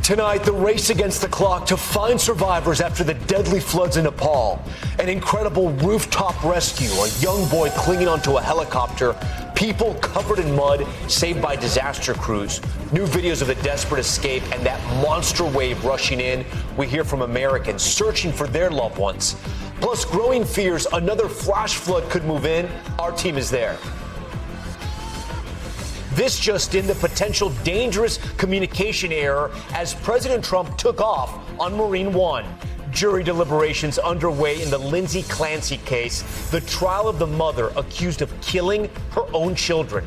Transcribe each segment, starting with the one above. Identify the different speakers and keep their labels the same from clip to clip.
Speaker 1: Tonight, the race against the clock to find survivors after the deadly floods in Nepal. An incredible rooftop rescue, a young boy clinging onto a helicopter, people covered in mud saved by disaster crews. New videos of the desperate escape and that monster wave rushing in. We hear from Americans searching for their loved ones. Plus, growing fears another flash flood could move in. Our team is there. This just in, the potential dangerous communication error as President Trump took off on Marine One. Jury deliberations underway in the Lindsay Clancy case, the trial of the mother accused of killing her own children.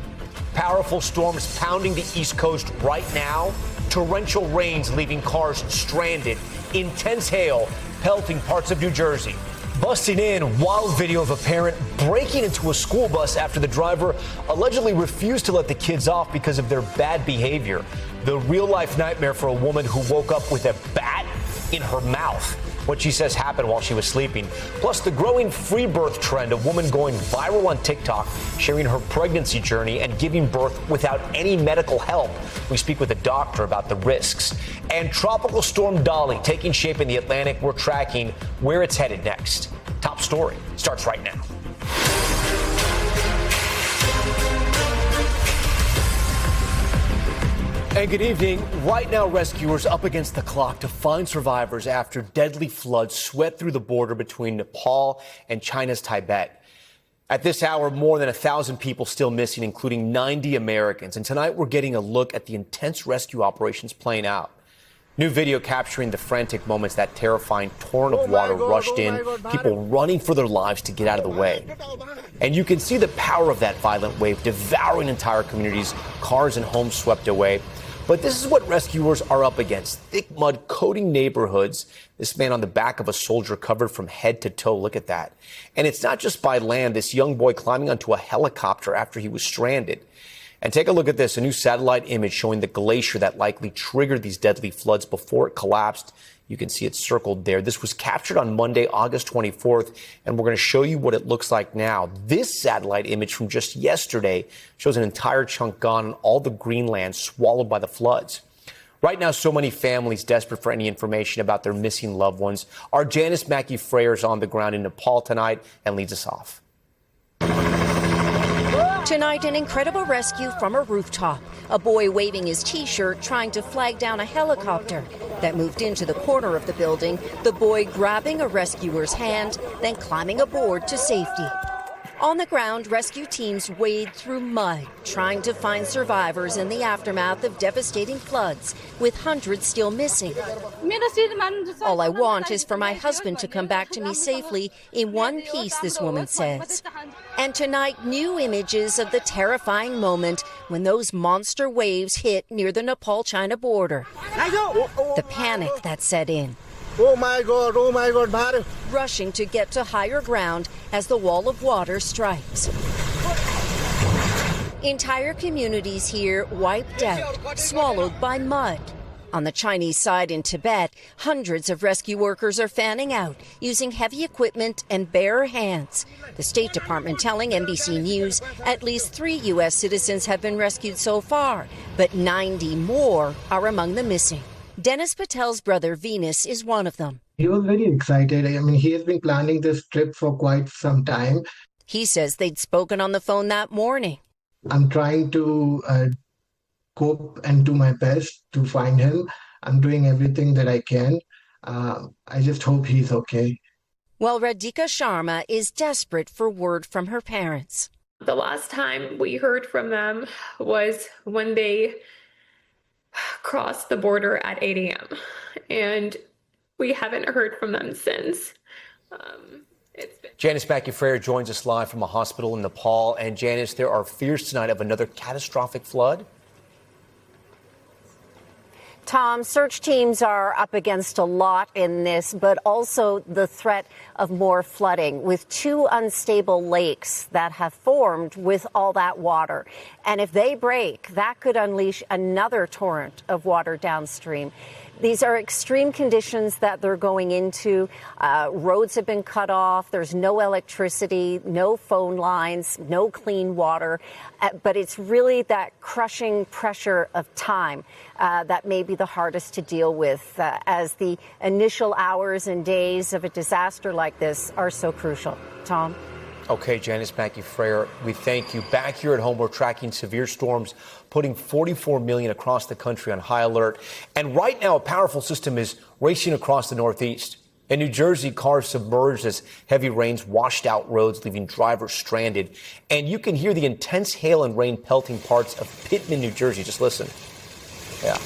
Speaker 1: Powerful storms pounding the East Coast right now. Torrential rains leaving cars stranded. Intense hail pelting parts of New Jersey. Busting in, wild video of a parent breaking into a school bus after the driver allegedly refused to let the kids off because of their bad behavior. The real-life nightmare for a woman who woke up with a bat in her mouth. What she says happened while she was sleeping. Plus, the growing free birth trend, a woman going viral on TikTok, sharing her pregnancy journey and giving birth without any medical help. We speak with a doctor about the risks. And Tropical Storm Dolly taking shape in the Atlantic. We're tracking where it's headed next. Top story starts right now. And good evening. Right now, rescuers up against the clock to find survivors after deadly floods swept through the border between Nepal and China's Tibet. At this hour, more than 1,000 people still missing, including 90 Americans. And tonight, we're getting a look at the intense rescue operations playing out. New video capturing the frantic moments that terrifying torrent of water rushed in, people running for their lives to get out of the way. And you can see the power of that violent wave devouring entire communities, cars and homes swept away. But this is what rescuers are up against. Thick mud coating neighborhoods. This man on the back of a soldier covered from head to toe. Look at that. And it's not just by land. This young boy climbing onto a helicopter after he was stranded. And take a look at this, a new satellite image showing the glacier that likely triggered these deadly floods before it collapsed. You can see it circled there. This was captured on Monday, August 24th, and we're going to show you what it looks like now. This satellite image from just yesterday shows an entire chunk gone and all the green land swallowed by the floods. Right now, so many families desperate for any information about their missing loved ones. Our Janice Mackey-Freyer is on the ground in Nepal tonight and leads us off.
Speaker 2: Tonight, an incredible rescue from a rooftop. A boy waving his T-shirt trying to flag down a helicopter that moved into the corner of the building. The boy grabbing a rescuer's hand, then climbing aboard to safety. On the ground, rescue teams wade through mud, trying to find survivors in the aftermath of devastating floods, with hundreds still missing. All I want is for my husband to come back to me safely in one piece, this woman says. And tonight, new images of the terrifying moment when those monster waves hit near the Nepal-China border. The panic that set in.
Speaker 3: Oh my God,
Speaker 2: rushing to get to higher ground as the wall of water strikes. Entire communities here wiped out, swallowed by mud. On the Chinese side in Tibet, hundreds of rescue workers are fanning out, using heavy equipment and bare hands. The State Department telling NBC News at least 3 U.S. citizens have been rescued so far, but 90 more are among the missing. Dennis Patel's brother, Venus, is one of them.
Speaker 3: He was very excited. I mean, he has been planning this trip for quite some time.
Speaker 2: He says they'd spoken on the phone that morning.
Speaker 3: I'm trying to cope and do my best to find him. I'm doing everything that I can. I just hope he's okay.
Speaker 2: Well, Radhika Sharma is desperate for word from her parents.
Speaker 4: The last time we heard from them was when they crossed the border at 8 a.m. and we haven't heard from them since.
Speaker 1: Janice Mackey-Freyer joins us live from a hospital in Nepal. And Janice, there are fears tonight of another catastrophic flood.
Speaker 5: Tom, search teams are up against a lot in this, but also the threat of more flooding with 2 unstable lakes that have formed with all that water. And if they break, that could unleash another torrent of water downstream. These are extreme conditions that they're going into. Roads have been cut off. There's no electricity, no phone lines, no clean water. But it's really that crushing pressure of time that may be the hardest to deal with as the initial hours and days of a disaster like this are so crucial. Tom?
Speaker 1: Okay, Janice Mackey-Frayer, we thank you. Back here at home, we're tracking severe storms, putting 44 million across the country on high alert. And right now, a powerful system is racing across the Northeast. In New Jersey, cars submerged as heavy rains washed out roads, leaving drivers stranded. And you can hear the intense hail and rain pelting parts of Pitman, New Jersey. Just listen. Yeah.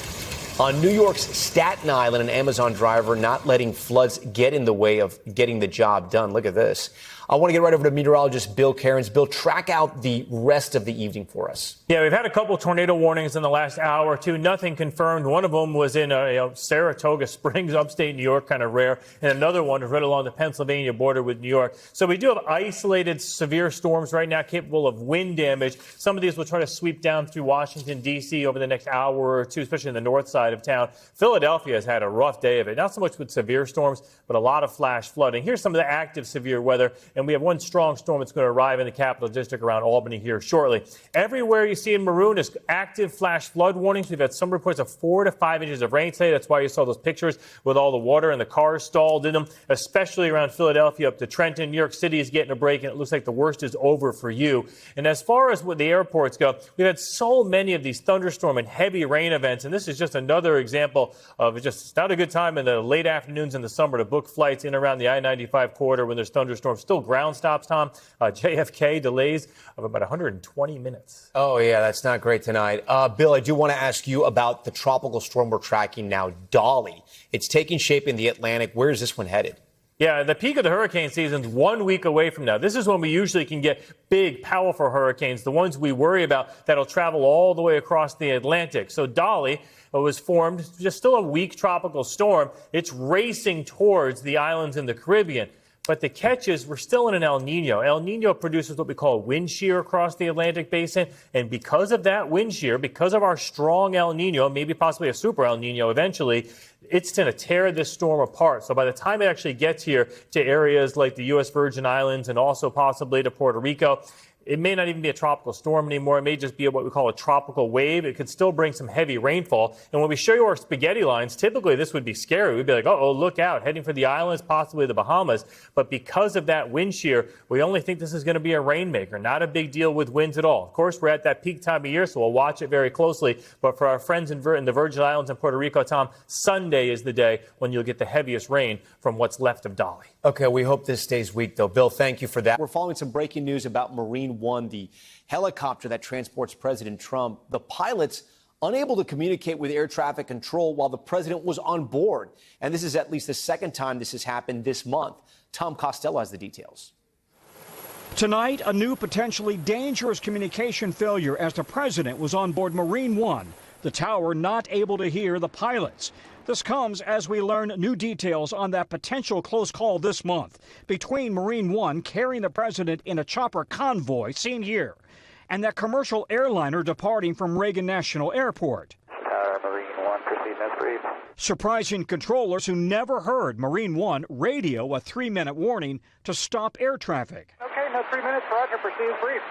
Speaker 1: On New York's Staten Island, an Amazon driver not letting floods get in the way of getting the job done. Look at this. I want to get right over to meteorologist Bill Cairns. Bill, track out the rest of the evening for us.
Speaker 6: Yeah, we've had a couple tornado warnings in the last hour or two. Nothing confirmed. One of them was in Saratoga Springs, upstate New York, kind of rare. And another one is right along the Pennsylvania border with New York. So we do have isolated severe storms right now capable of wind damage. Some of these will try to sweep down through Washington, D.C. over the next hour or two, especially in the north side of town. Philadelphia has had a rough day of it. Not so much with severe storms, but a lot of flash flooding. Here's some of the active severe weather. And we have one strong storm that's going to arrive in the capital district around Albany here shortly. Everywhere you see in maroon is active flash flood warnings. We've had some reports of 4 to 5 inches of rain today. That's why you saw those pictures with all the water and the cars stalled in them, especially around Philadelphia up to Trenton. New York City is getting a break, and it looks like the worst is over for you. And as far as what the airports go, we've had so many of these thunderstorm and heavy rain events, and this is just another example of it's not a good time in the late afternoons in the summer to book flights in around the I-95 corridor when there's thunderstorms. Still ground stops, Tom. JFK delays of about 120 minutes.
Speaker 1: Oh, yeah, that's not great tonight. Bill, I do want to ask you about the tropical storm we're tracking now, Dolly. It's taking shape in the Atlantic. Where is this one headed?
Speaker 6: Yeah, the peak of the hurricane season is 1 week away from now. This is when we usually can get big, powerful hurricanes, the ones we worry about that'll travel all the way across the Atlantic. So Dolly was formed, just still a weak tropical storm. It's racing towards the islands in the Caribbean. But the catch is we're still in an El Nino. El Nino produces what we call wind shear across the Atlantic basin. And because of that wind shear, because of our strong El Nino, maybe possibly a super El Nino eventually, it's going to tear this storm apart. So by the time it actually gets here to areas like the U.S. Virgin Islands and also possibly to Puerto Rico, it may not even be a tropical storm anymore. It may just be what we call a tropical wave. It could still bring some heavy rainfall. And when we show you our spaghetti lines, typically this would be scary. We'd be like, oh, look out, heading for the islands, possibly the Bahamas. But because of that wind shear, we only think this is going to be a rainmaker, not a big deal with winds at all. Of course, we're at that peak time of year, so we'll watch it very closely. But for our friends in the Virgin Islands and Puerto Rico, Tom, Sunday is the day when you'll get the heaviest rain from what's left of Dolly.
Speaker 1: Okay, we hope this stays weak, though. Bill, thank you for that. We're following some breaking news about Marine One, the helicopter that transports President Trump. The pilots unable to communicate with air traffic control while the president was on board. And this is at least the second time this has happened this month. Tom Costello has the details.
Speaker 7: Tonight, a new potentially dangerous communication failure as the president was on board Marine One, the tower not able to hear the pilots. This comes as we learn new details on that potential close call this month between Marine One carrying the president in a chopper convoy seen here and that commercial airliner departing from Reagan National Airport.
Speaker 8: Marine One, proceed as brief.
Speaker 7: Surprising controllers who never heard Marine One radio a 3-minute warning to stop air traffic.
Speaker 8: Okay, no 3 minutes, Roger, proceed as brief.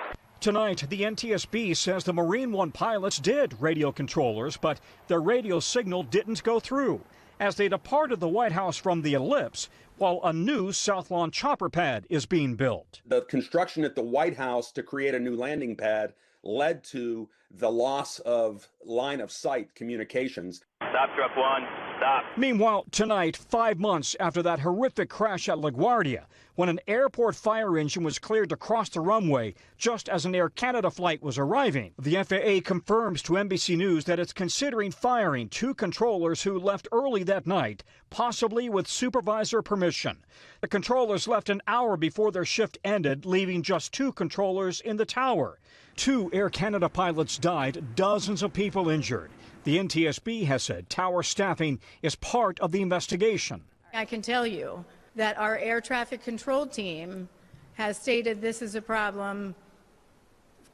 Speaker 7: Tonight, the NTSB says the Marine One pilots did radio controllers, but their radio signal didn't go through as they departed the White House from the ellipse while a new South Lawn chopper pad is being built.
Speaker 9: The construction at the White House to create a new landing pad led to the loss of line of sight communications.
Speaker 8: Stop, truck one, stop.
Speaker 7: Meanwhile, tonight, 5 months after that horrific crash at LaGuardia, when an airport fire engine was cleared to cross the runway just as an Air Canada flight was arriving, the FAA confirms to NBC News that it's considering firing 2 controllers who left early that night, possibly with supervisor permission. The controllers left an hour before their shift ended, leaving just 2 controllers in the tower. 2 Air Canada pilots died, dozens of people injured. The NTSB has said tower staffing is part of the investigation.
Speaker 10: I can tell you that our air traffic control team has stated this is a problem,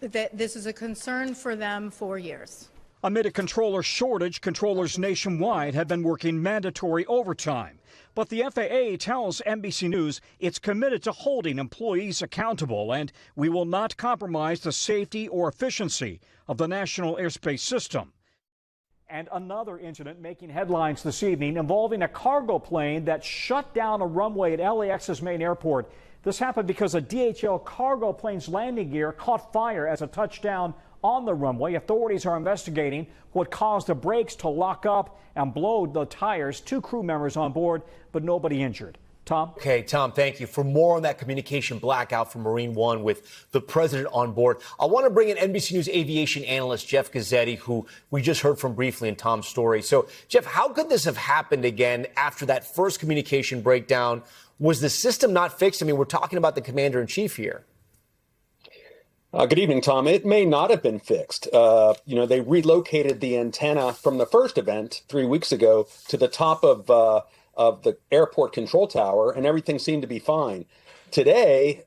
Speaker 10: that this is a concern for them for years.
Speaker 7: Amid a controller shortage, controllers nationwide have been working mandatory overtime. But the FAA tells NBC News it's committed to holding employees accountable, and we will not compromise the safety or efficiency of the national airspace system. And another incident making headlines this evening involving a cargo plane that shut down a runway at LAX's main airport. This happened because a DHL cargo plane's landing gear caught fire as it touched down on the runway. Authorities are investigating what caused the brakes to lock up and blow the tires. 2 crew members on board, but nobody injured. Tom?
Speaker 1: Okay, Tom, thank you. For more on that communication blackout from Marine One with the president on board, I want to bring in NBC News aviation analyst Jeff Gazzetti, who we just heard from briefly in Tom's story. So, Jeff, how could this have happened again after that first communication breakdown? Was the system not fixed? I mean, we're talking about the commander-in-chief here.
Speaker 9: Good evening, Tom. It may not have been fixed. They relocated the antenna from the first event 3 weeks ago to the top of the airport control tower, and everything seemed to be fine. Today,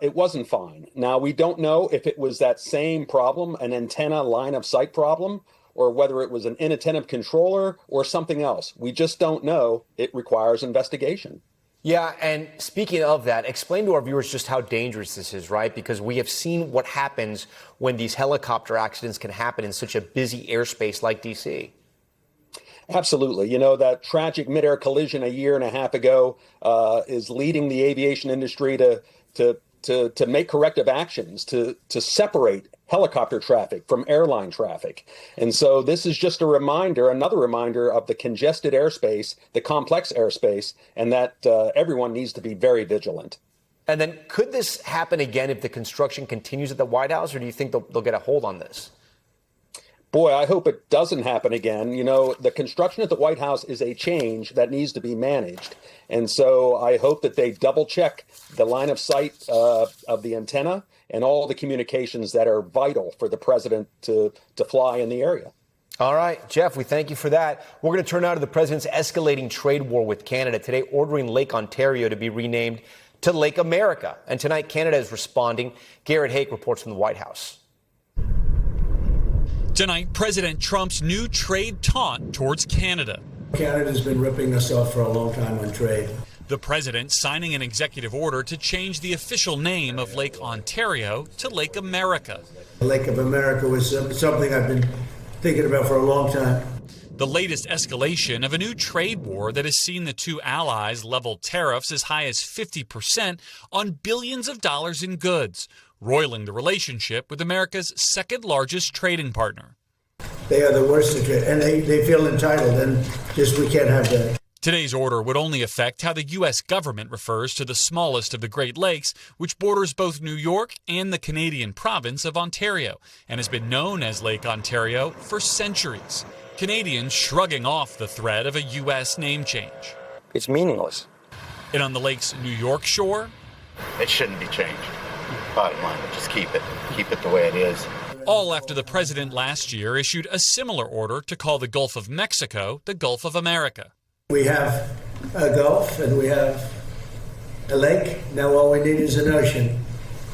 Speaker 9: it wasn't fine. Now, we don't know if it was that same problem, an antenna line of sight problem, or whether it was an inattentive controller or something else. We just don't know. It requires investigation.
Speaker 1: Yeah, and speaking of that, explain to our viewers just how dangerous this is, right? Because we have seen what happens when these helicopter accidents can happen in such a busy airspace like D.C.
Speaker 9: Absolutely. You know, that tragic midair collision a year and a half ago is leading the aviation industry to make corrective actions to separate helicopter traffic from airline traffic. And so this is just another reminder of the congested airspace, the complex airspace, and that everyone needs to be very vigilant.
Speaker 1: And then could this happen again if the construction continues at the White House, or do you think they'll get a hold on this?
Speaker 9: Boy, I hope it doesn't happen again. You know, the construction at the White House is a change that needs to be managed. And so I hope that they double check the line of sight of the antenna and all the communications that are vital for the president to fly in the area.
Speaker 1: All right, Jeff, we thank you for that. We're going to turn now to the president's escalating trade war with Canada, today ordering Lake Ontario to be renamed to Lake America. And tonight, Canada is responding. Garrett Hake reports from the White House.
Speaker 11: Tonight, President Trump's new trade taunt towards Canada.
Speaker 12: Canada's been ripping us off for a long time on trade.
Speaker 11: The president signing an executive order to change the official name of Lake Ontario to Lake America.
Speaker 12: Lake of America was something I've been thinking about for a long time.
Speaker 11: The latest escalation of a new trade war that has seen the two allies level tariffs as high as 50% on billions of dollars in goods, roiling the relationship with America's second largest trading partner.
Speaker 12: They are the worst at trade, and they feel entitled, and we can't have that.
Speaker 11: Today's order would only affect how the U.S. government refers to the smallest of the Great Lakes, which borders both New York and the Canadian province of Ontario, and has been known as Lake Ontario for centuries. Canadians shrugging off the threat of a U.S. name change.
Speaker 13: It's meaningless.
Speaker 11: And on the lake's New York shore,
Speaker 14: it shouldn't be changed. Bottom line, just keep it the way it is.
Speaker 11: All after the president last year issued a similar order to call the Gulf of Mexico the Gulf of America.
Speaker 12: We have a Gulf and we have a lake. Now all we need is an ocean.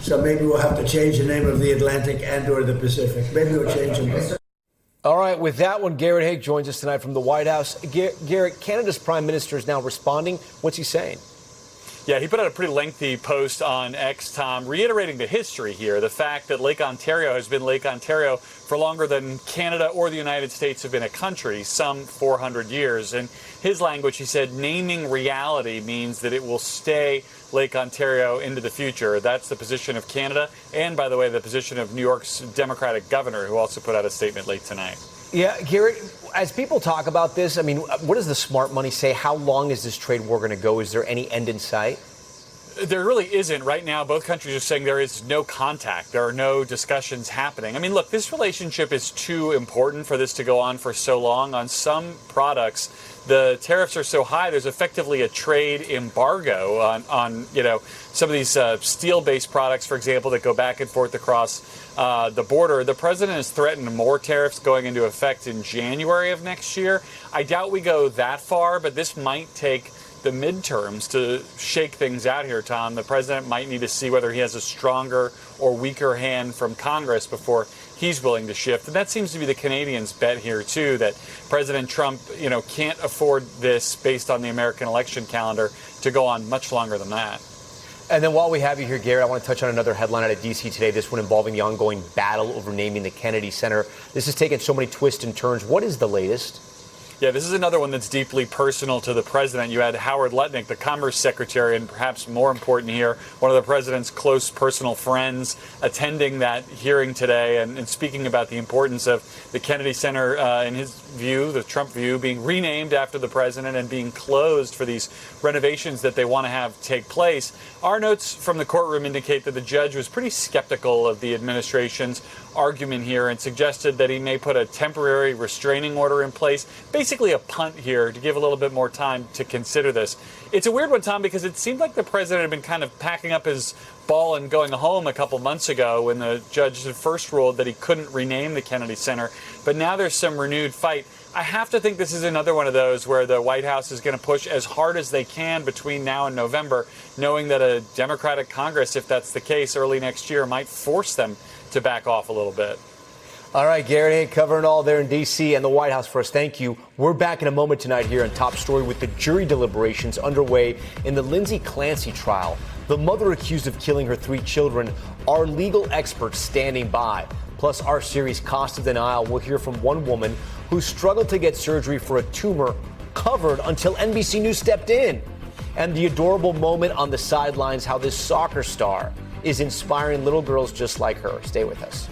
Speaker 12: So maybe we'll have to change the name of the Atlantic and or the Pacific. Maybe we'll change them.
Speaker 1: All right, with that one, Garrett Hake joins us tonight from the White House. Garrett, Canada's prime minister is now responding. What's he saying?
Speaker 15: Yeah, he put out a pretty lengthy post on X, Tom, reiterating the history here, the fact that Lake Ontario has been Lake Ontario for longer than Canada or the United States have been a country, some 400 years. In his language, he said, naming reality means that it will stay Lake Ontario into the future. That's the position of Canada and, by the way, the position of New York's Democratic governor, who also put out a statement late tonight.
Speaker 1: Yeah, Garrett, as people talk about this, I mean, what does the smart money say? How long is this trade war going to go? Is there any end in sight?
Speaker 15: There really isn't. Right now, both countries are saying there is no contact. There are no discussions happening. I mean, look, this relationship is too important for this to go on for so long. On some products, the tariffs are so high, there's effectively a trade embargo on some of these steel-based products, for example, that go back and forth across the border. The president has threatened more tariffs going into effect in January of next year. I doubt we go that far, but this might take the midterms to shake things out here, Tom. The president might need to see whether he has a stronger or weaker hand from Congress before he's willing to shift. And that seems to be the Canadians' bet here, too, that President Trump, can't afford this based on the American election calendar to go on much longer than that.
Speaker 1: And then while we have you here, Garrett, I want to touch on another headline out of D.C. today, this one involving the ongoing battle over naming the Kennedy Center. This has taken so many twists and turns. What is the latest?
Speaker 15: Yeah, this is another one that's deeply personal to the president. You had Howard Lutnick, the Commerce Secretary, and perhaps more important here, one of the president's close personal friends, attending that hearing today and speaking about the importance of the Kennedy Center, in his view, the Trump view, being renamed after the president and being closed for these renovations that they want to have take place. Our notes from the courtroom indicate that the judge was pretty skeptical of the administration's argument here and suggested that he may put a temporary restraining order in place, basically a punt here to give a little bit more time to consider this. It's a weird one, Tom, because it seemed like the president had been kind of packing up his ball and going home a couple months ago when the judge had first ruled that he couldn't rename the Kennedy Center. But now there's some renewed fight. I have to think this is another one of those where the White House is going to push as hard as they can between now and November, knowing that a Democratic Congress, if that's the case early next year, might force them to back off a little bit.
Speaker 1: All right, Garrett, covering all there in D.C. and the White House for us. Thank you. We're back in a moment tonight here on Top Story with the jury deliberations underway in the Lindsay Clancy trial. The mother accused of killing her 3 children, our legal experts standing by. Plus, our series Cost of Denial, we'll hear from one woman who struggled to get surgery for a tumor covered until NBC News stepped in. And the adorable moment on the sidelines, how this soccer star is inspiring little girls just like her. Stay with us.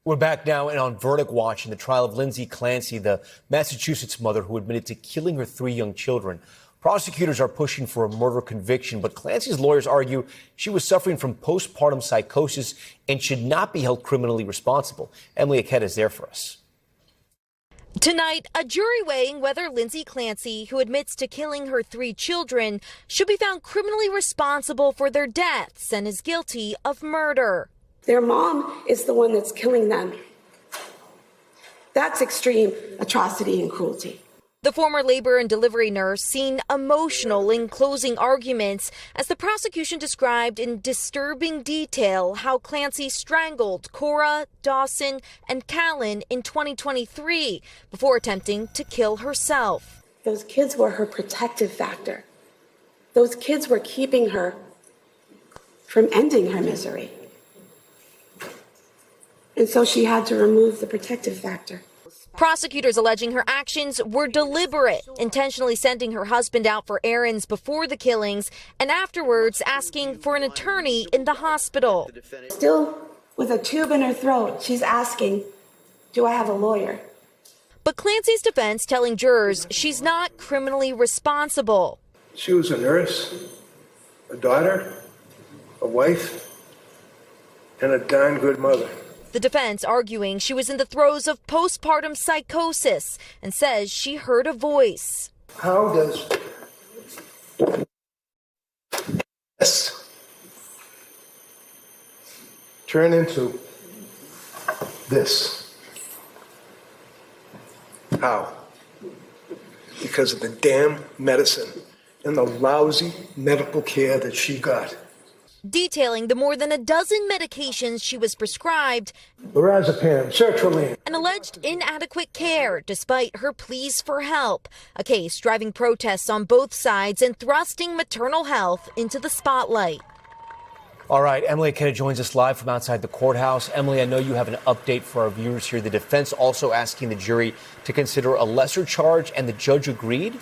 Speaker 1: We're back now and on verdict watch in the trial of Lindsay Clancy, the Massachusetts mother who admitted to killing her 3 young children. Prosecutors are pushing for a murder conviction, but Clancy's lawyers argue she was suffering from postpartum psychosis and should not be held criminally responsible. Emily Aketa is there for us.
Speaker 13: Tonight, a jury weighing whether Lindsay Clancy, who admits to killing her 3 children, should be found criminally responsible for their deaths and is guilty of murder.
Speaker 16: Their mom is the one that's killing them. That's extreme atrocity and cruelty.
Speaker 13: The former labor and delivery nurse seen emotional in closing arguments as the prosecution described in disturbing detail how Clancy strangled Cora, Dawson, and Callan in 2023 before attempting to kill herself.
Speaker 16: Those kids were her protective factor. Those kids were keeping her from ending her misery. And so she had to remove the protective factor.
Speaker 13: Prosecutors alleging her actions were deliberate, intentionally sending her husband out for errands before the killings and afterwards asking for an attorney in the hospital.
Speaker 16: Still with a tube in her throat, she's asking, do I have a lawyer?
Speaker 13: But Clancy's defense telling jurors she's not criminally responsible.
Speaker 12: She was a nurse, a daughter, a wife, and a darn good mother.
Speaker 13: The defense arguing she was in the throes of postpartum psychosis and says she heard a voice.
Speaker 12: How does this turn into this? How? Because of the damn medicine and the lousy medical care that she got.
Speaker 13: Detailing the more than a dozen medications she was prescribed,
Speaker 12: lorazepam, sertraline,
Speaker 13: and alleged inadequate care despite her pleas for help. A case driving protests on both sides and thrusting maternal health into the spotlight.
Speaker 1: All right, Emily Aketa joins us live from outside the courthouse. Emily, I know you have an update for our viewers here. The defense also asking the jury to consider a lesser charge, and the judge agreed?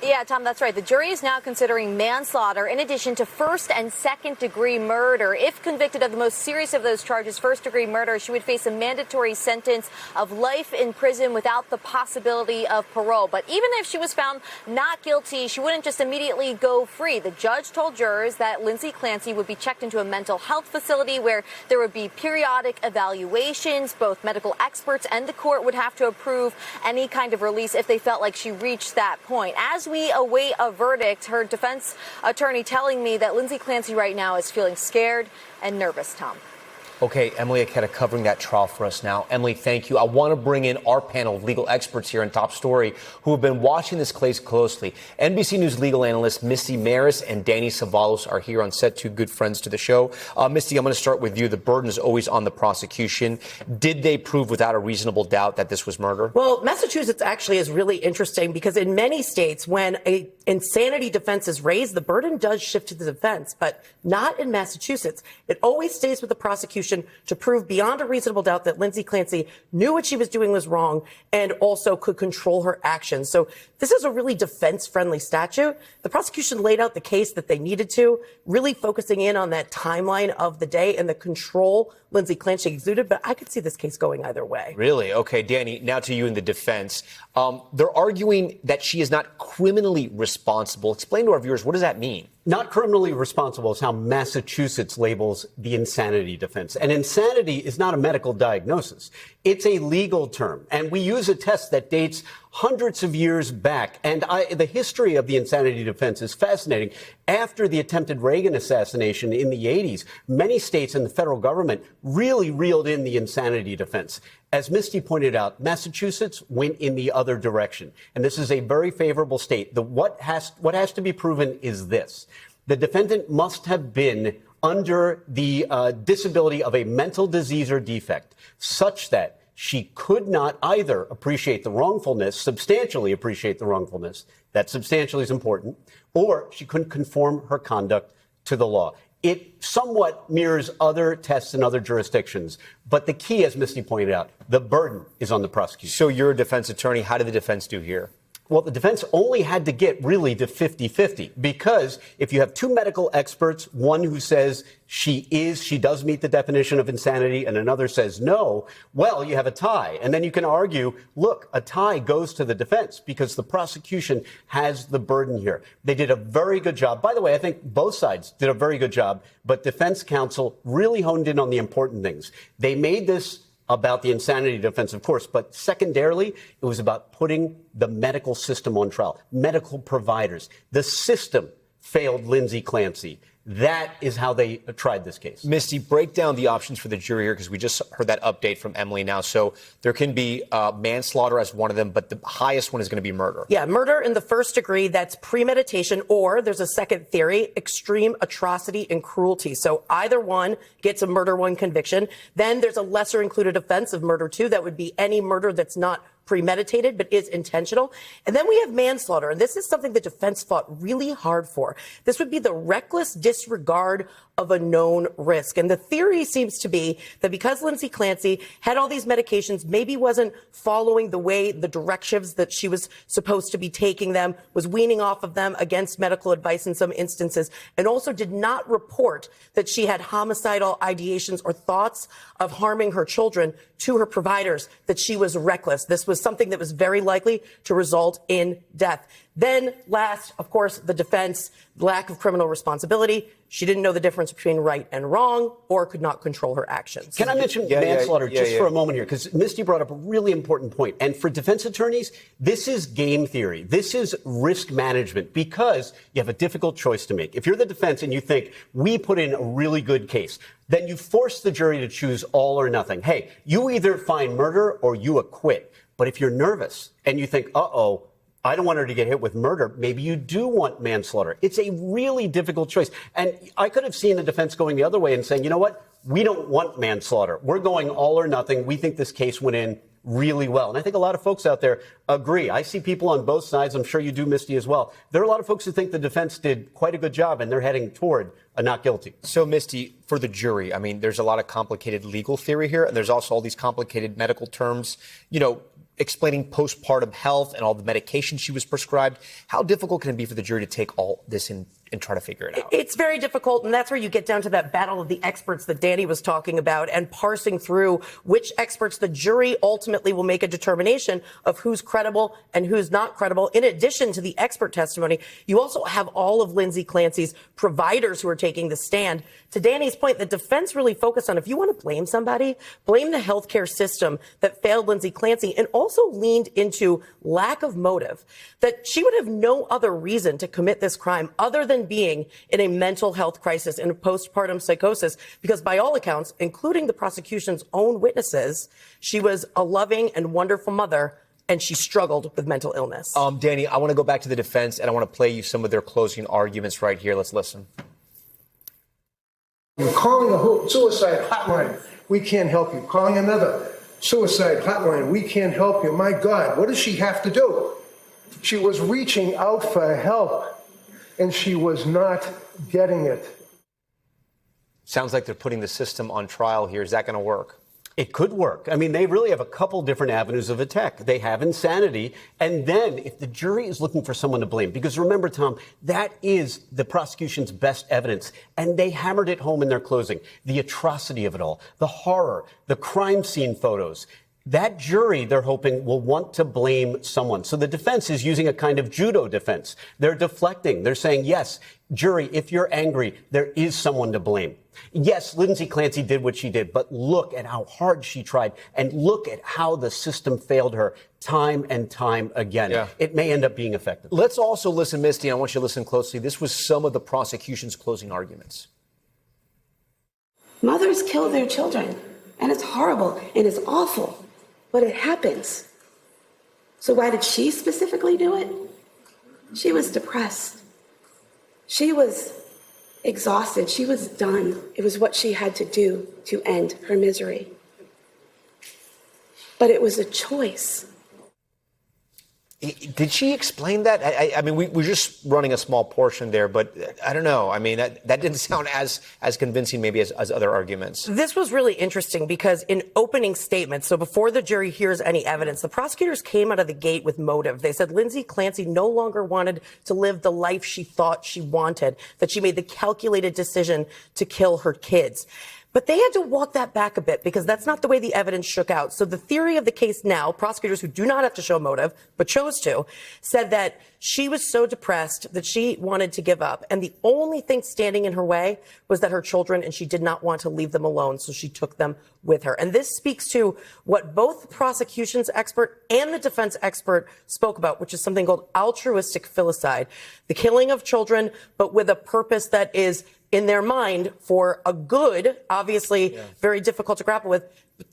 Speaker 17: Yeah, Tom, that's right. The jury is now considering manslaughter in addition to first and second degree murder. If convicted of the most serious of those charges, first degree murder, she would face a mandatory sentence of life in prison without the possibility of parole. But even if she was found not guilty, she wouldn't just immediately go free. The judge told jurors that Lindsay Clancy would be checked into a mental health facility where there would be periodic evaluations. Both medical experts and the court would have to approve any kind of release if they felt like she reached that point. As we await a verdict, her defense attorney telling me that Lindsay Clancy right now is feeling scared and nervous, Tom.
Speaker 1: Okay, Emily Aketa covering that trial for us now. Emily, thank you. I want to bring in our panel of legal experts here in Top Story who have been watching this case closely. NBC News legal analyst Misty Maris and Danny Savalos are here on set, two good friends to the show. Misty, I'm going to start with you. The burden is always on the prosecution. Did they prove without a reasonable doubt that this was murder?
Speaker 18: Well, Massachusetts actually is really interesting because in many states, when an insanity defense is raised, the burden does shift to the defense, but not in Massachusetts. It always stays with the prosecution to prove beyond a reasonable doubt that Lindsay Clancy knew what she was doing was wrong and also could control her actions. So this is a really defense-friendly statute. The prosecution laid out the case that they needed to, really focusing in on that timeline of the day and the control Lindsay Clancy exuded, but I could see this case going either way.
Speaker 1: Really? Okay, Danny, now to you in the defense. They're arguing that she is not criminally responsible. Explain to our viewers, what does that mean?
Speaker 19: Not criminally responsible is how Massachusetts labels the insanity defense. And insanity is not a medical diagnosis. It's a legal term. And we use a test that dates hundreds of years back. And the history of the insanity defense is fascinating. After the attempted Reagan assassination in the 80s, many states and the federal government really reeled in the insanity defense. As Misty pointed out, Massachusetts went in the other direction. And this is a very favorable state. What has to be proven is this. The defendant must have been under the disability of a mental disease or defect such that she could not either appreciate the wrongfulness, substantially appreciate the wrongfulness, that substantially is important, or she couldn't conform her conduct to the law. It somewhat mirrors other tests in other jurisdictions. But the key, as Misty pointed out, the burden is on the prosecution.
Speaker 1: So you're a defense attorney. How did the defense do here?
Speaker 19: Well, the defense only had to get really to 50-50, because if you have two medical experts, one who says she does meet the definition of insanity, and another says no, well, you have a tie. And then you can argue, look, a tie goes to the defense because the prosecution has the burden here. They did a very good job. By the way, I think both sides did a very good job, but defense counsel really honed in on the important things. They made this about the insanity defense, of course, but secondarily, it was about putting the medical system on trial, medical providers. The system failed Lindsay Clancy. That is how they tried this case.
Speaker 1: Misty, break down the options for the jury here, because we just heard that update from Emily now. So there can be manslaughter as one of them, but the highest one is going to be murder.
Speaker 18: Yeah, murder in the first degree, that's premeditation, or there's a second theory, extreme atrocity and cruelty. So either one gets a murder one conviction. Then there's a lesser included offense of murder two. That would be any murder that's not premeditated but is intentional. And then we have manslaughter, and this is something the defense fought really hard for. This would be the reckless disregard of a known risk. And the theory seems to be that because Lindsay Clancy had all these medications, maybe wasn't following the way, the directives that she was supposed to be taking them, was weaning off of them against medical advice in some instances, and also did not report that she had homicidal ideations or thoughts of harming her children to her providers, that she was reckless. This was something that was very likely to result in death. Then last, of course, the defense, lack of criminal responsibility. She didn't know the difference between right and wrong, or could not control her actions.
Speaker 19: Can I mention manslaughter just for a moment here? Because Misty brought up a really important point. And for defense attorneys, this is game theory. This is risk management, because you have a difficult choice to make. If you're the defense and you think, we put in a really good case, then you force the jury to choose all or nothing. Hey, you either find murder or you acquit. But if you're nervous and you think, uh-oh, I don't want her to get hit with murder, maybe you do want manslaughter. It's a really difficult choice. And I could have seen the defense going the other way and saying, you know what? We don't want manslaughter. We're going all or nothing. We think this case went in really well. And I think a lot of folks out there agree. I see people on both sides. I'm sure you do, Misty, as well. There are a lot of folks who think the defense did quite a good job, and they're heading toward a not guilty.
Speaker 1: So, Misty, for the jury, I mean, there's a lot of complicated legal theory here, and there's also all these complicated medical terms, you know, explaining postpartum health and all the medication she was prescribed. How difficult can it be for the jury to take all this in and try to figure it out?
Speaker 18: It's very difficult, and that's where you get down to that battle of the experts that Danny was talking about, and parsing through which experts the jury ultimately will make a determination of who's credible and who's not credible. In addition to the expert testimony, you also have all of Lindsay Clancy's providers who are taking the stand. To Danny's point, the defense really focused on, if you want to blame somebody, blame the healthcare system that failed Lindsay Clancy, and also leaned into lack of motive, that she would have no other reason to commit this crime other than human being in a mental health crisis, in a postpartum psychosis, because by all accounts, including the prosecution's own witnesses, she was a loving and wonderful mother, and she struggled with mental illness.
Speaker 1: Danny, I want to go back to the defense, and I want to play you some of their closing arguments right here. Let's listen.
Speaker 20: You're calling a suicide hotline, we can't help you. Calling another suicide hotline, we can't help you. My God, what does she have to do? She was reaching out for help, and she was not getting it.
Speaker 1: Sounds like they're putting the system on trial here. Is that going to work?
Speaker 19: It could work. I mean, they really have a couple different avenues of attack. They have insanity. And then if the jury is looking for someone to blame, because remember, Tom, that is the prosecution's best evidence. And they hammered it home in their closing. The atrocity of it all, the horror, the crime scene photos. That jury, they're hoping, will want to blame someone. So the defense is using a kind of judo defense. They're deflecting. They're saying, yes, jury, if you're angry, there is someone to blame. Yes, Lindsay Clancy did what she did, but look at how hard she tried and look at how the system failed her time and time again.
Speaker 1: Yeah.
Speaker 19: It may end up being effective.
Speaker 1: Let's also listen, Misty, I want you to listen closely. This was some of the prosecution's closing arguments.
Speaker 16: Mothers kill their children, and it's horrible and it's awful, but it happens. So why did she specifically do it? She was depressed. She was exhausted. She was done. It was what she had to do to end her misery. But it was a choice.
Speaker 1: Did she explain that? I mean, we're just running a small portion there, but I don't know. I mean, that didn't sound as convincing maybe as other arguments.
Speaker 18: This was really interesting because in opening statements, so before the jury hears any evidence, the prosecutors came out of the gate with motive. They said Lindsay Clancy no longer wanted to live the life she thought she wanted, that she made the calculated decision to kill her kids. But they had to walk that back a bit because that's not the way the evidence shook out. So the theory of the case now, prosecutors who do not have to show motive, but chose to, said that she was so depressed that she wanted to give up. And the only thing standing in her way was that her children, and she did not want to leave them alone, so she took them with her. And this speaks to what both the prosecution's expert and the defense expert spoke about, which is something called altruistic filicide, the killing of children, but with a purpose that is in their mind for a good, obviously very difficult to grapple with.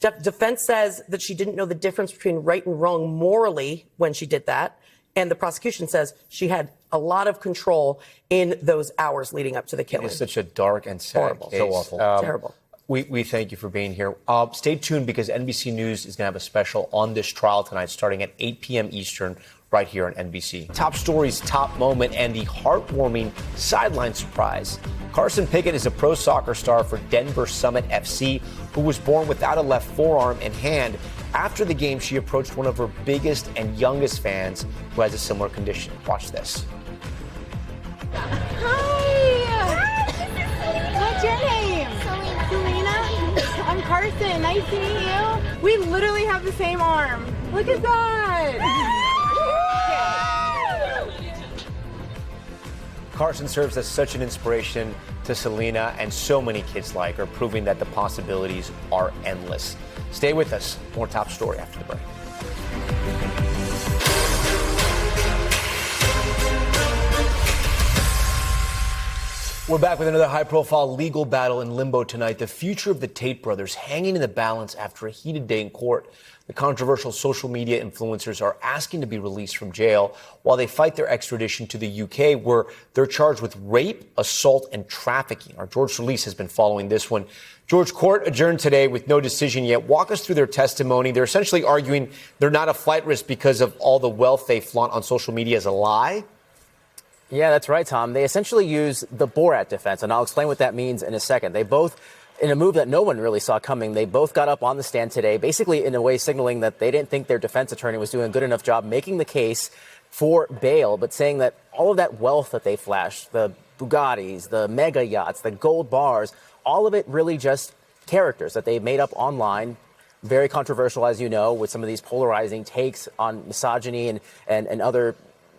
Speaker 18: Defense says that she didn't know the difference between right and wrong morally when she did that. And the prosecution says she had a lot of control in those hours leading up to the killing.
Speaker 1: It is such a dark and sad
Speaker 18: Horrible.
Speaker 1: case.
Speaker 18: So awful. Terrible.
Speaker 1: We thank you for being here. Stay tuned because NBC News is going to have a special on this trial tonight starting at 8 p.m. Eastern right here on NBC. Top stories, top moment, and the heartwarming sideline surprise. Carson Pickett is a pro soccer star for Denver Summit FC who was born without a left forearm and hand. After the game, she approached one of her biggest and youngest fans who has a similar condition. Watch this.
Speaker 21: Hi! What's your name? Selena. I'm Carson. Nice to meet you. We literally have the same arm. Look at that.
Speaker 1: Carson serves as such an inspiration to Selena and so many kids like her, proving that the possibilities are endless. Stay with us. More top story after the break. We're back with another high-profile legal battle in limbo tonight. The future of the Tate brothers hanging in the balance after a heated day in court. The controversial social media influencers are asking to be released from jail while they fight their extradition to the UK, where they're charged with rape, assault, and trafficking. Our George Solis has been following this one. George, court adjourned today with no decision yet. Walk us through their testimony. They're essentially arguing they're not a flight risk because of all the wealth they flaunt on social media as a lie.
Speaker 22: Yeah, that's right, Tom. They essentially use the Borat defense, and I'll explain what that means in a second. They both, in a move that no one really saw coming, they both got up on the stand today, basically in a way signaling that they didn't think their defense attorney was doing a good enough job making the case for bail, but saying that all of that wealth that they flashed, the Bugattis, the mega yachts, the gold bars, all of it really just characters that they made up online. Very controversial, as you know, with some of these polarizing takes on misogyny and other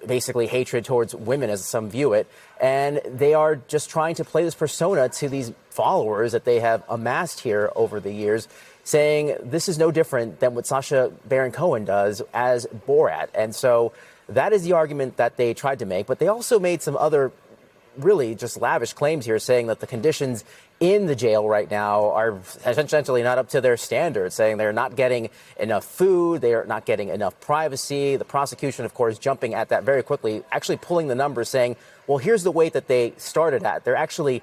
Speaker 22: basically hatred towards women as some view it. And they are just trying to play this persona to these followers that they have amassed here over the years, saying this is no different than what Sacha Baron Cohen does as Borat. And so that is the argument that they tried to make. But they also made some other really just lavish claims here, saying that the conditions in the jail right now are essentially not up to their standards, saying they're not getting enough food, they are not getting enough privacy. The prosecution, of course, jumping at that very quickly, actually pulling the numbers, saying, well, here's the weight that they started at. They're actually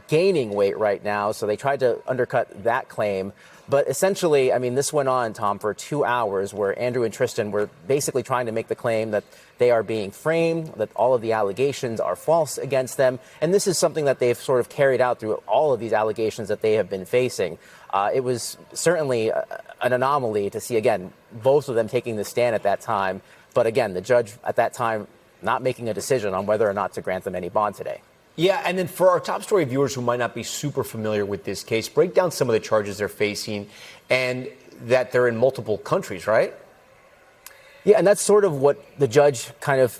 Speaker 22: gaining weight right now, so they tried to undercut that claim. But essentially, I mean, this went on, Tom, for 2 hours, where Andrew and Tristan were basically trying to make the claim that they are being framed, that all of the allegations are false against them. And this is something that they've sort of carried out through all of these allegations that they have been facing. It was certainly an anomaly to see, again, both of them taking the stand at that time. But again, the judge at that time not making a decision on whether or not to grant them any bond today.
Speaker 1: Yeah, and then for our top story viewers who might not be super familiar with this case, break down some of the charges they're facing and that they're in multiple countries, right?
Speaker 22: Yeah, and that's sort of what the judge kind of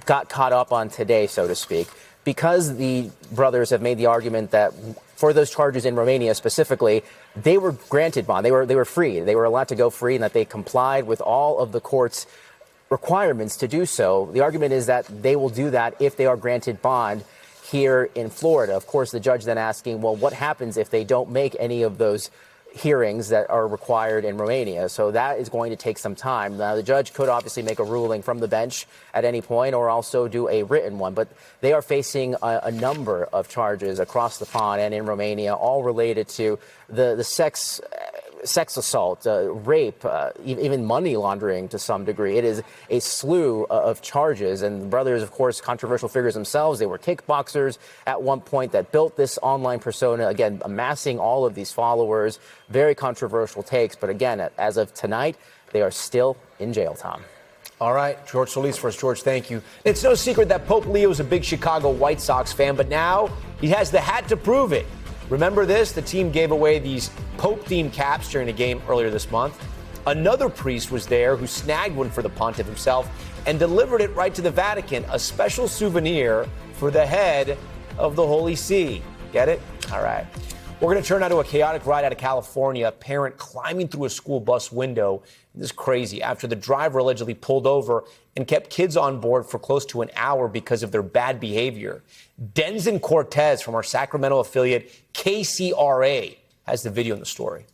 Speaker 22: got caught up on today, so to speak, because the brothers have made the argument that for those charges in Romania specifically, they were granted bond. They were free. They were allowed to go free, and that they complied with all of the court's requirements to do so. The argument is that they will do that if they are granted bond here in Florida. Of course, the judge then asking, well, what happens if they don't make any of those hearings that are required in Romania? So that is going to take some time. Now, the judge could obviously make a ruling from the bench at any point or also do a written one. But they are facing a number of charges across the pond and in Romania, all related to the sex assault, rape, even money laundering to some degree. It is a slew of charges. And the brothers, of course, controversial figures themselves. They were kickboxers at one point that built this online persona, again, amassing all of these followers. Very controversial takes. But again, as of tonight, they are still in jail, Tom.
Speaker 1: All right, George Solis for us. George, thank you. It's no secret that Pope Leo is a big Chicago White Sox fan, but now he has the hat to prove it. Remember this? The team gave away these Pope-themed caps during a game earlier this month. Another priest was there who snagged one for the pontiff himself and delivered it right to the Vatican, a special souvenir for the head of the Holy See. Get it? All right. We're going to turn now to a chaotic ride out of California. A parent climbing through a school bus window. This is crazy. After the driver allegedly pulled over and kept kids on board for close to an hour because of their bad behavior. Denzen Cortez from our Sacramento affiliate KCRA has the video in the story.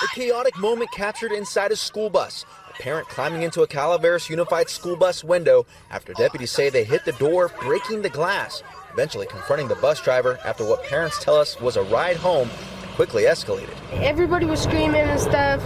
Speaker 2: A chaotic moment captured inside a school bus. A parent climbing into a Calaveras Unified school bus window after deputies say they hit the door, breaking the glass, eventually confronting the bus driver after what parents tell us was a ride home and quickly escalated.
Speaker 3: Everybody was screaming and stuff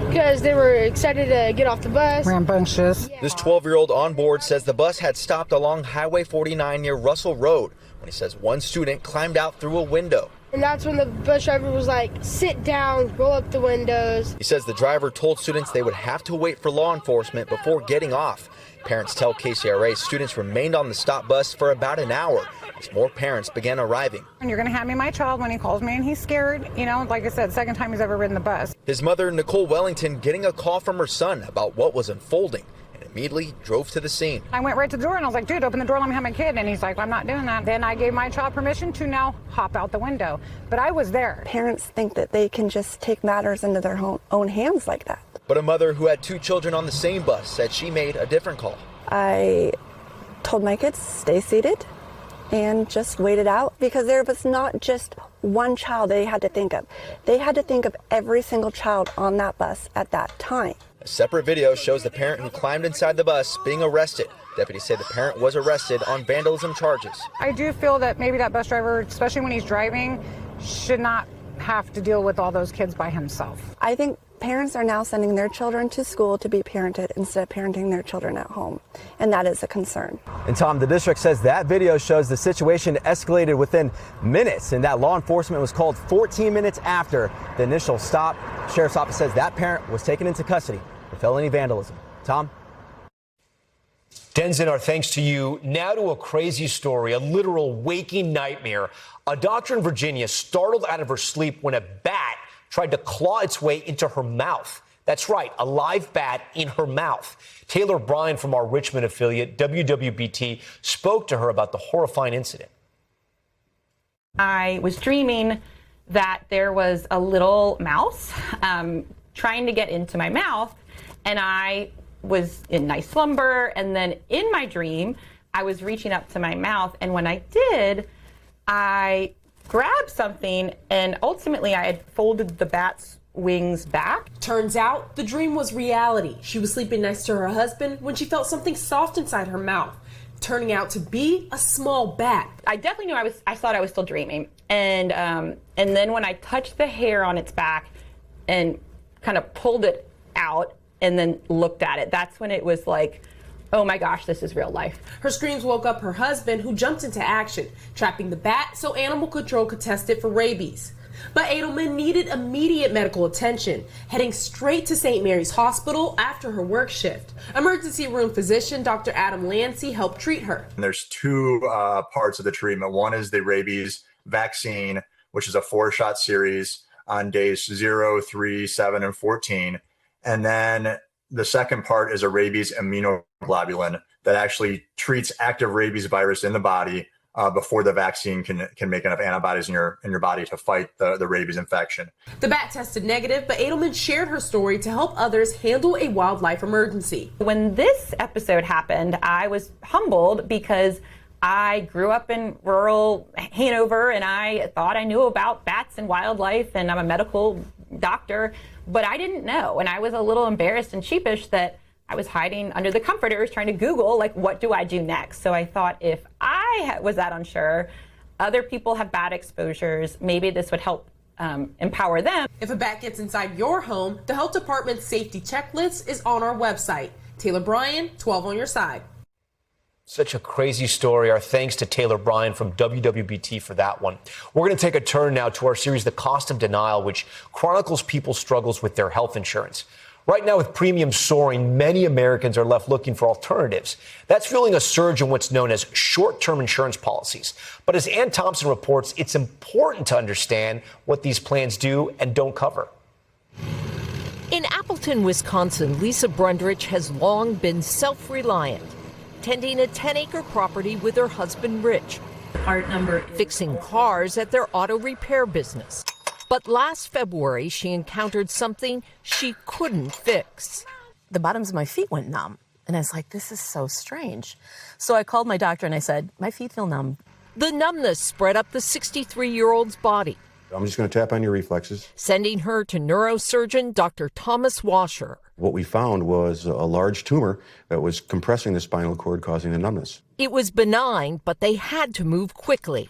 Speaker 3: because they were excited to get off the bus.
Speaker 2: Rambunctious. This 12-year-old on board says the bus had stopped along Highway 49 near Russell Road when he says one student climbed out through a window.
Speaker 3: And that's when the bus driver was like, sit down, roll up the windows.
Speaker 2: He says the driver told students they would have to wait for law enforcement before getting off. Parents tell KCRA students remained on the stop bus for about an hour as more parents began arriving.
Speaker 23: And you're going to hand me my child when he calls me and he's scared. You know, like I said, second time he's ever ridden the bus.
Speaker 2: His mother, Nicole Wellington, getting a call from her son about what was unfolding and immediately drove to the scene.
Speaker 23: I went right to the door and I was like, dude, open the door, let me have my kid. And he's like, I'm not doing that. Then I gave my child permission to now hop out the window. But I was there.
Speaker 24: Parents think that they can just take matters into their own hands like that.
Speaker 2: But a mother who had two children on the same bus said she made a different call.
Speaker 24: I told my kids, stay seated and just wait it out, because there was not just one child they had to think of. They had to think of every single child on that bus at that time.
Speaker 2: A separate video shows the parent who climbed inside the bus being arrested. Deputies say the parent was arrested on vandalism charges.
Speaker 23: I do feel that maybe that bus driver, especially when he's driving, should not have to deal with all those kids by himself.
Speaker 24: I think parents are now sending their children to school to be parented instead of parenting their children at home, and that is a concern.
Speaker 2: And Tom, the district says that video shows the situation escalated within minutes and that law enforcement was called 14 minutes after the initial stop. Sheriff's office says that parent was taken into custody for felony vandalism. Tom?
Speaker 1: Denzen, our thanks to you. Now to a crazy story, a literal waking nightmare. A doctor in Virginia startled out of her sleep when a bat tried to claw its way into her mouth. That's right, a live bat in her mouth. Taylor Bryan from our Richmond affiliate, WWBT, spoke to her about the horrifying incident.
Speaker 25: I was dreaming that there was a little mouse trying to get into my mouth, and I was in nice slumber, and then in my dream, I was reaching up to my mouth, and when I did, I grabbed something, and ultimately I had folded the bat's wings back.
Speaker 4: Turns out the dream was reality. She was sleeping next to her husband when she felt something soft inside her mouth, turning out to be a small bat.
Speaker 25: I definitely knew I thought I was still dreaming. And then when I touched the hair on its back and kind of pulled it out and then looked at it, that's when it was like, oh my gosh, this is real life.
Speaker 4: Her screams woke up her husband, who jumped into action, trapping the bat so animal control could test it for rabies. But Edelman needed immediate medical attention, heading straight to St. Mary's Hospital after her work shift. Emergency room physician Dr. Adam Lancy helped treat her.
Speaker 5: And there's two parts of the treatment. One is the rabies vaccine, which is a 4-shot series on days 0, 3, 7, and 14. And then the second part is a rabies immunoglobulin that actually treats active rabies virus in the body before the vaccine can make enough antibodies in your body to fight the rabies infection.
Speaker 4: The bat tested negative, but Edelman shared her story to help others handle a wildlife emergency.
Speaker 25: When this episode happened, I was humbled because I grew up in rural Hanover and I thought I knew about bats and wildlife, and I'm a medical doctor, but I didn't know. And I was a little embarrassed and sheepish that I was hiding under the comforters trying to Google, like, what do I do next? So I thought if I was that unsure, other people have bad exposures, maybe this would help empower them.
Speaker 4: If a bat gets inside your home, the health department's safety checklist is on our website. Taylor Bryan, 12 on your side.
Speaker 1: Such a crazy story. Our thanks to Taylor Bryan from WWBT for that one. We're going to take a turn now to our series, The Cost of Denial, which chronicles people's struggles with their health insurance. Right now, with premiums soaring, many Americans are left looking for alternatives. That's fueling a surge in what's known as short-term insurance policies. But as Ann Thompson reports, it's important to understand what these plans do and don't cover.
Speaker 6: In Appleton, Wisconsin, Lisa Brundrich has long been self-reliant, tending a 10-acre property with her husband, Rich, fixing cars at their auto repair business. But last February, she encountered something she couldn't fix.
Speaker 8: The bottoms of my feet went numb. And I was like, this is so strange. So I called my doctor and I said, my feet feel numb.
Speaker 6: The numbness spread up the 63-year-old's body,
Speaker 10: I'm just going to tap on your reflexes.
Speaker 6: sending her to neurosurgeon Dr. Thomas Washer.
Speaker 10: What we found was a large tumor that was compressing the spinal cord, causing the numbness.
Speaker 6: It was benign, but they had to move quickly.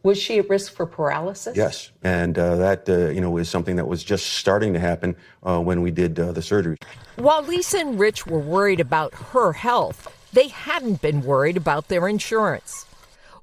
Speaker 26: Was she at risk for paralysis?
Speaker 10: Yes, and that is something that was just starting to happen when we did the surgery.
Speaker 6: While Lisa and Rich were worried about her health, they hadn't been worried about their insurance.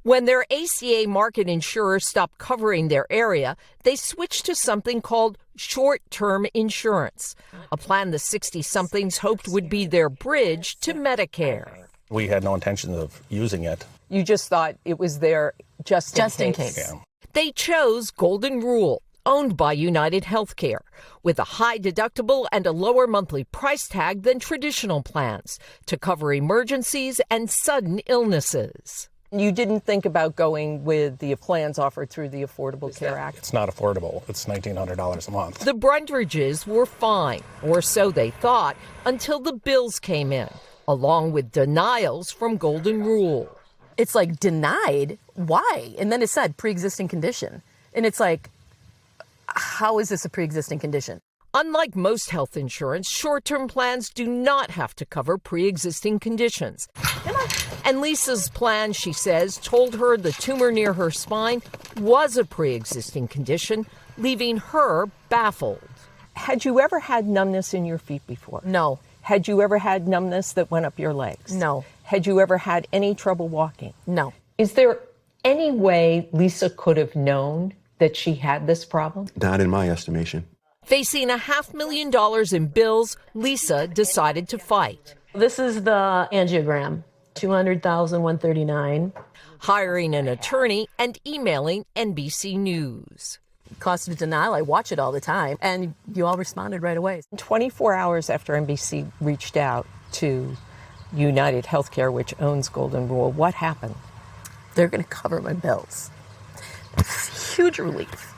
Speaker 6: When their ACA market insurer stopped covering their area, they switched to something called short-term insurance, a plan the 60-somethings hoped would be their bridge to Medicare.
Speaker 27: We had no intention of using it.
Speaker 26: You just thought it was there just in case.
Speaker 27: Yeah.
Speaker 6: They chose Golden Rule, owned by United Healthcare, with a high deductible and a lower monthly price tag than traditional plans to cover emergencies and sudden illnesses.
Speaker 26: You didn't think about going with the plans offered through the Affordable Care Act?
Speaker 27: It's not affordable. It's $1,900 a month.
Speaker 6: The Brundridges were fine, or so they thought, until the bills came in, along with denials from Golden Rule.
Speaker 8: It's like, denied? Why? And then it said pre-existing condition. And it's like, how is this a pre-existing condition?
Speaker 6: Unlike most health insurance, short-term plans do not have to cover pre-existing conditions. And Lisa's plan, she says, told her the tumor near her spine was a pre-existing condition, leaving her baffled.
Speaker 26: Had you ever had numbness in your feet before?
Speaker 8: No.
Speaker 26: Had you ever had numbness that went up your legs?
Speaker 8: No.
Speaker 26: Had you ever had any trouble walking?
Speaker 8: No.
Speaker 26: Is there any way Lisa could have known that she had this problem?
Speaker 10: Not in my estimation.
Speaker 6: Facing $500,000 in bills, Lisa decided to fight.
Speaker 8: This is the angiogram, $200,139.
Speaker 6: Hiring an attorney and emailing NBC News.
Speaker 8: Cost of denial, I watch it all the time, and you all responded right away.
Speaker 26: 24 hours after NBC reached out to United Healthcare, which owns Golden Rule, what happened?
Speaker 8: They're going to cover my bills. Huge relief.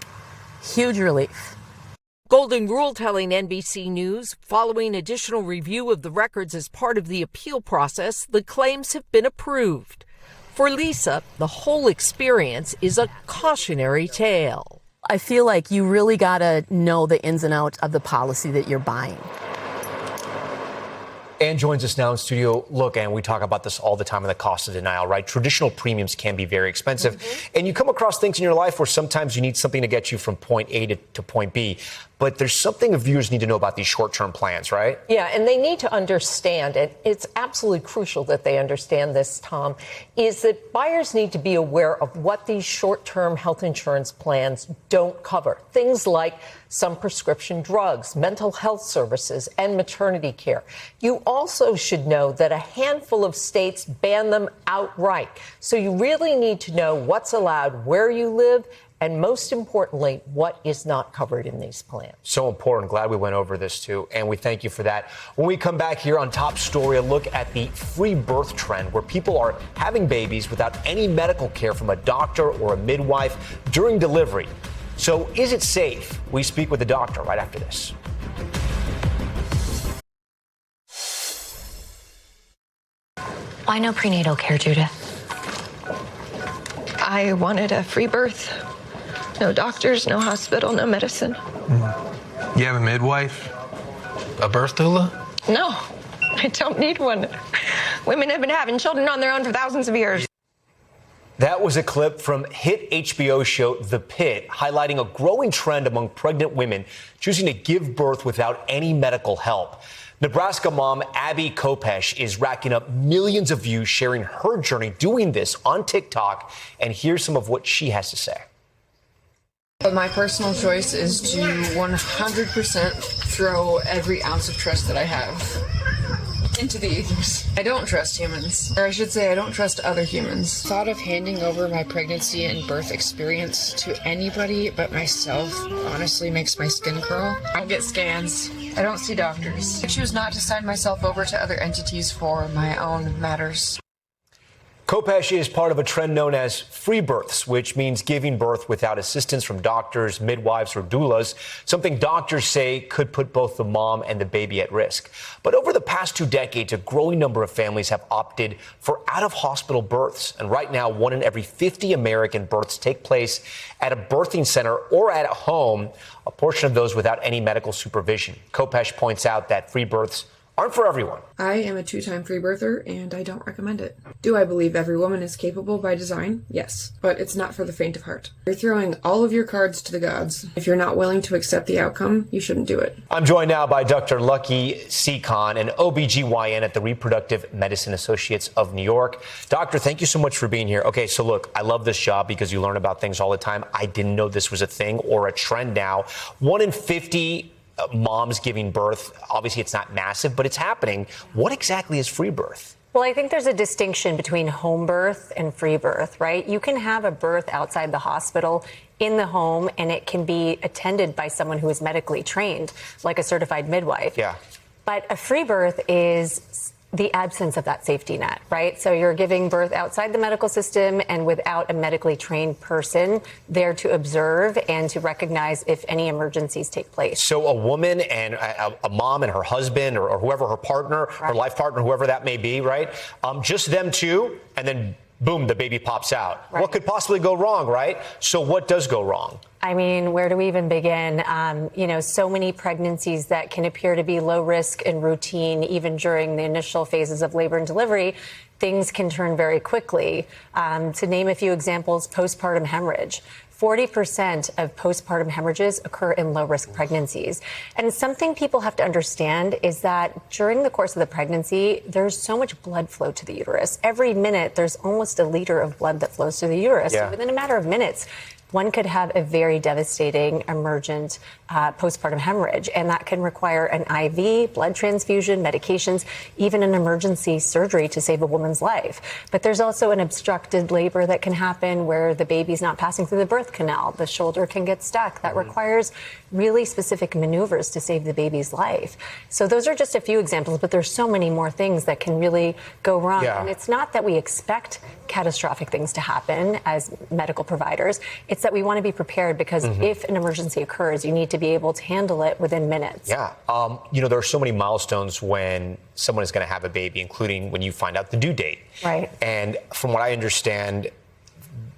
Speaker 8: Huge relief.
Speaker 6: Golden Rule telling NBC News, following additional review of the records as part of the appeal process, the claims have been approved. For Lisa, the whole experience is a cautionary tale.
Speaker 8: I feel like you really got to know the ins and outs of the policy that you're buying.
Speaker 1: Ann joins us now in studio. Look, Ann, we talk about this all the time in the cost of denial, right? Traditional premiums can be very expensive. And you come across things in your life where sometimes you need something to get you from point A to point B. But there's something viewers need to know about these short-term plans, right?
Speaker 6: Yeah, and they need to understand it. It's absolutely crucial that they understand this, Tom, is that buyers need to be aware of what these short-term health insurance plans don't cover. Things like some prescription drugs, mental health services, and maternity care. You also should know that a handful of states ban them outright. So you really need to know what's allowed where you live, and most importantly, what is not covered in these plans.
Speaker 1: So important. Glad we went over this, too. And we thank you for that. When we come back here on Top Story, a look at the free birth trend, where people are having babies without any medical care from a doctor or a midwife during delivery. So is it safe? We speak with the doctor right after this.
Speaker 7: Why no prenatal care, Judith?
Speaker 9: I wanted a free birth. No doctors, no hospital, no medicine.
Speaker 11: You have a midwife? A birth doula?
Speaker 9: No, I don't need one. Women have been having children on their own for thousands of years.
Speaker 1: That was a clip from hit HBO show The Pit, highlighting a growing trend among pregnant women choosing to give birth without any medical help. Nebraska mom Abby Kopesh is racking up millions of views sharing her journey doing this on TikTok. And here's some of what she has to say.
Speaker 12: But my personal choice is to 100% throw every ounce of trust that I have into the ethers. I don't trust humans, or I should say I don't trust other humans. The thought of handing over my pregnancy and birth experience to anybody but myself honestly makes my skin crawl. I get scans. I don't see doctors. I choose not to sign myself over to other entities for my own matters.
Speaker 1: Kopesh is part of a trend known as free births, which means giving birth without assistance from doctors, midwives, or doulas, something doctors say could put both the mom and the baby at risk. But over the past 2 decades, a growing number of families have opted for out-of-hospital births. And right now, 1 in every 50 American births take place at a birthing center or at home, a portion of those without any medical supervision. Kopesh points out that free births aren't for everyone.
Speaker 12: I am a 2-time free birther, and I don't recommend it. Do I believe every woman is capable by design? Yes, but it's not for the faint of heart. You're throwing all of your cards to the gods. If you're not willing to accept the outcome, you shouldn't do it.
Speaker 1: I'm joined now by Dr. Lucky Seacon, an OBGYN at the Reproductive Medicine Associates of New York. Doctor, thank you so much for being here. Okay, so look, I love this job because you learn about things all the time. I didn't know this was a thing or a trend now. 1 in 50 moms giving birth. Obviously, it's not massive, but it's happening. What exactly is free birth?
Speaker 25: Well, I think there's a distinction between home birth and free birth, right? You can have a birth outside the hospital in the home, and it can be attended by someone who is medically trained, like a certified midwife.
Speaker 1: Yeah.
Speaker 25: But a free birth is the absence of that safety net, right? So you're giving birth outside the medical system and without a medically trained person there to observe and to recognize if any emergencies take place.
Speaker 1: So a woman and a mom and her husband or whoever her partner, her life partner, whoever that may be, right? Just them two, and then boom, the baby pops out. Right. What could possibly go wrong, right? So what does go wrong?
Speaker 25: I mean, where do we even begin? So many pregnancies that can appear to be low risk and routine, even during the initial phases of labor and delivery, things can turn very quickly. To name a few examples, postpartum hemorrhage. 40% of postpartum hemorrhages occur in low-risk pregnancies. And something people have to understand is that during the course of the pregnancy, there's so much blood flow to the uterus. Every minute, there's almost a liter of blood that flows through the uterus. Yeah. So within a matter of minutes, one could have a very devastating emergent postpartum hemorrhage, and that can require an IV, blood transfusion, medications, even an emergency surgery to save a woman's life. But there's also an obstructed labor that can happen where the baby's not passing through the birth canal. The shoulder can get stuck. That requires really specific maneuvers to save the baby's life. So those are just a few examples, but there's so many more things that can really go wrong. Yeah. And it's not that we expect catastrophic things to happen as medical providers. It's
Speaker 7: it's that we want to be prepared because if an emergency occurs, you need to be able to handle it within minutes.
Speaker 1: Yeah. There are so many milestones when someone is going to have a baby, including when you find out the due date.
Speaker 7: Right.
Speaker 1: And from what I understand,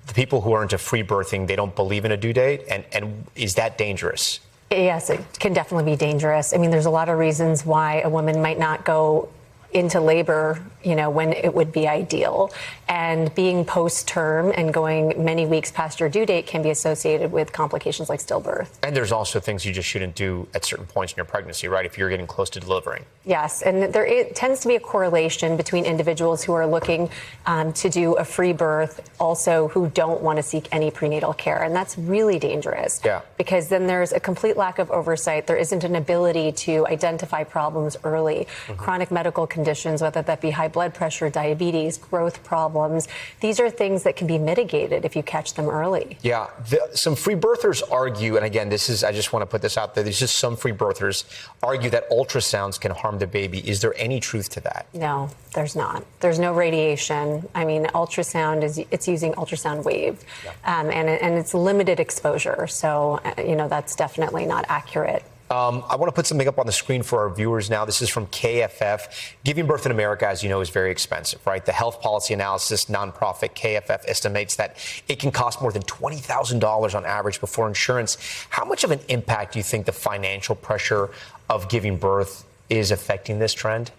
Speaker 1: the people who are into free birthing, they don't believe in a due date. And is that dangerous?
Speaker 7: Yes, it can definitely be dangerous. I mean, there's a lot of reasons why a woman might not go into labor, when it would be ideal. And being post-term and going many weeks past your due date can be associated with complications like stillbirth.
Speaker 1: And there's also things you just shouldn't do at certain points in your pregnancy, right? If you're getting close to delivering.
Speaker 7: Yes, and there tends to be a correlation between individuals who are looking to do a free birth, also who don't want to seek any prenatal care. And that's really dangerous.
Speaker 1: Yeah.
Speaker 7: Because then there's a complete lack of oversight. There isn't an ability to identify problems early. Chronic medical conditions, whether that be high blood pressure, diabetes, growth problems. These are things that can be mitigated if you catch them early.
Speaker 1: Yeah. Some free birthers argue, and again, I just want to put this out there, there's just some free birthers argue that ultrasounds can harm the baby. Is there any truth to that?
Speaker 7: No, there's not. There's no radiation. I mean, ultrasound it's using ultrasound wave, and it's limited exposure. So, that's definitely not accurate.
Speaker 1: I want to put something up on the screen for our viewers now. This is from KFF. Giving birth in America, as you know, is very expensive, right? The health policy analysis nonprofit KFF estimates that it can cost more than $20,000 on average before insurance. How much of an impact do you think the financial pressure of giving birth is affecting this trend?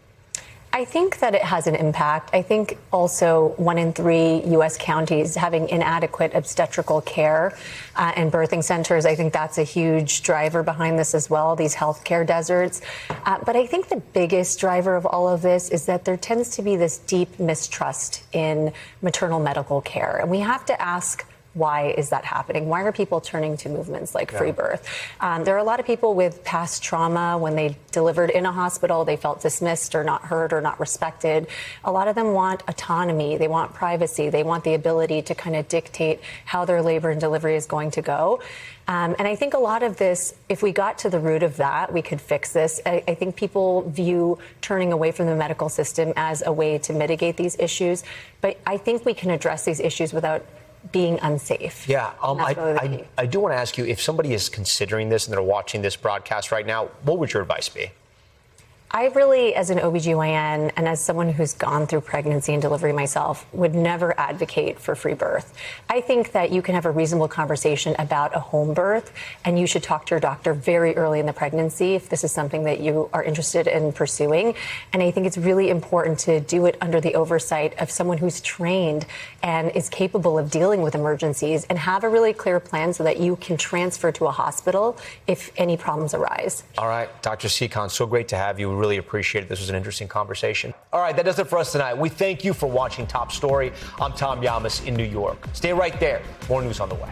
Speaker 7: I think that it has an impact. I think also 1 in 3 U.S. counties having inadequate obstetrical care and birthing centers. I think that's a huge driver behind this as well, these healthcare deserts. But I think the biggest driver of all of this is that there tends to be this deep mistrust in maternal medical care. And we have to ask, why is that happening? Why are people turning to movements like free birth? There are a lot of people with past trauma. When they delivered in a hospital, they felt dismissed or not heard or not respected. A lot of them want autonomy. They want privacy. They want the ability to kind of dictate how their labor and delivery is going to go. And I think a lot of this, if we got to the root of that, we could fix this. I think people view turning away from the medical system as a way to mitigate these issues. But I think we can address these issues without being unsafe.
Speaker 1: Yeah, I do want to ask you, if somebody is considering this and they're watching this broadcast right now, what would your advice be?
Speaker 7: I really, as an OBGYN and as someone who's gone through pregnancy and delivery myself, would never advocate for free birth. I think that you can have a reasonable conversation about a home birth, and you should talk to your doctor very early in the pregnancy if this is something that you are interested in pursuing. And I think it's really important to do it under the oversight of someone who's trained and is capable of dealing with emergencies, and have a really clear plan so that you can transfer to a hospital if any problems arise.
Speaker 1: All right, Dr. Seekon, so great to have you. We really appreciate it. This was an interesting conversation. All right, that does it for us tonight. We thank you for watching Top Story. I'm Tom Llamas in New York. Stay right there. More news on the way.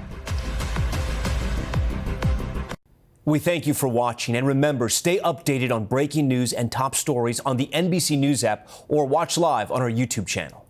Speaker 1: We thank you for watching, and remember, stay updated on breaking news and top stories on the NBC News app or watch live on our YouTube channel.